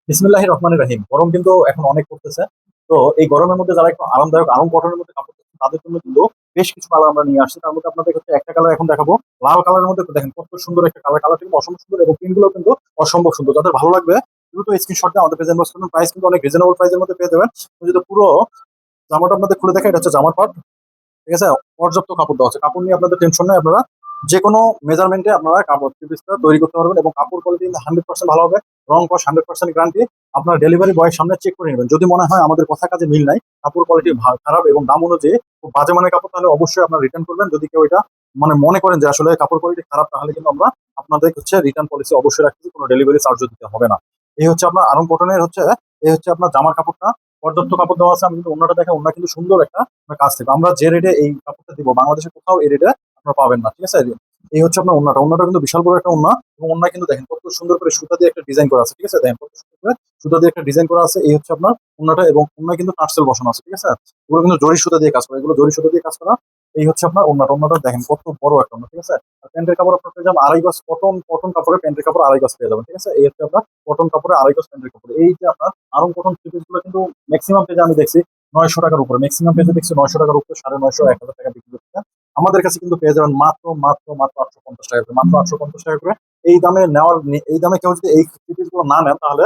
বিসমিল্লাহির রহমানির রহিম। গরম কিন্তু এখন অনেক পড়তেছে। তো এই গরমের মধ্যে যারা একটু আরামদায়ক আরাম গঠনের মধ্যে কাপড় পরছেন, তাদের জন্য কিন্তু বেশ কিছু কালার আমরা নিয়ে আসছি। তার মধ্যে আপনাদের হচ্ছে একটা কালার এখন দেখাবো। লাল কালারের মধ্যে দেখেন কত সুন্দর একটা কালার। কালারটা কিন্তু অসম্ভব সুন্দর এবং প্রিন্ট গুলো কিন্তু অসম্ভব সুন্দর। যাদের ভালো লাগবে দ্রুত স্ক্রিনশট দিয়ে আমাদের পেজে ইনবক্স করুন। প্রাইস কিন্তু অনেক রিজনেবল প্রাইসের মধ্যে পেয়ে যাবেন। তো যদি পুরো জামাটা আপনাদের খুলে দেখা, এটা হচ্ছে জামার পার্ট। ঠিক আছে, পর্যাপ্ত কাপড় দেওয়া আছে। কাপড় নিয়ে আপনাদের টেনশন নেই। আপনারা যে কোনো মেজারমেন্টে আপনারা কাপড় থ্রি পিসটা তৈরি করতে পারবেন এবং কাপড় কোয়ালিটি 100% ভালো হবে। রং কস 100% গ্যারান্টি। আপনার ডেলিভারি বয়ের সামনে চেক করে নেবেন। যদি মনে হয় আমাদের কথা কাজে মিল নাই, কাপড় কোয়ালিটি খারাপ এবং দাম অনুযায়ী খুব বাজে মানের কাপড়, তাহলে অবশ্যই আপনারা রিটার্ন করবেন। যদি কেউ এটা মানে মনে করেন যে আসলে কাপড় কোয়ালিটি খারাপ, তাহলে কিন্তু আমরা আপনাদের হচ্ছে রিটার্ন পলিসি অবশ্যই রাখছি। কোনো ডেলিভারি চার্জও দিতে হবে না। এই হচ্ছে আপনার আরং কটনের হচ্ছে, এই হচ্ছে আপনার জামার কাপড়টা। পর্যাপ্ত কাপড় দেওয়া আছে। আমি কিন্তু অন্যটা দেখে, অন্য কিন্তু সুন্দর একটা কাজ থেকে আমরা যে রেটে এই কাপড়টা দিব, বাংলাদেশে কোথাও এই রেটে আপনারা পাবেন না। ঠিক আছে, এই হচ্ছে আপনার ওন্নাটা কিন্তু বিশাল বড় একটা ওন্না। এবং ওন্না কিন্তু দেখেন কত সুন্দর করে সুতা দিয়ে একটা ডিজাইন করা আছে। ঠিক আছে, দেখেন কত সুন্দর করে সুতা দিয়ে একটা ডিজাইন করা আছে। এই হচ্ছে আপনার ওন্নাটা, এবং ওন্না কিন্তু টার্সেল বসানো আছে। ঠিক আছে, এগুলো কিন্তু জরি সুতা দিয়ে কাজ করা, এগুলো জরি সুতা দিয়ে কাজ করা। এই হচ্ছে আপনার ওন্নাটা দেখেন কত বড় একটা ওন্না। ঠিক আছে, আর প্যান্টের কাপড় আপনার পেয়ে যাবেন আড়াই গজ। কটন কটন কাপড়ে প্যান্টের কাপড় আড়াই গজ পেয়ে যাবেন। ঠিক আছে, এই হচ্ছে আপনার কটন কাপড়ে আড়াই গজ প্যান্টের কাপড়। এই যে আপনার আরং কটন থ্রি পিস গুলো কিন্তু ম্যাক্সিমাম পেজে আমি দেখছি 900 টাকার উপরে, ম্যাক্সিমাম পেজে দেখছি 900 টাকার উপরে, 950, 1000 টাকা বিক্রি করতে। আমাদের কাছে কিন্তু পেয়ে যাবেন মাত্র মাত্র মাত্র 850 টাকা করে, মাত্র 850 টাকা করে। এই দামে নেওয়ার এই দামে কেউ যদি এই থ্রি পিস গুলো না নেন, তাহলে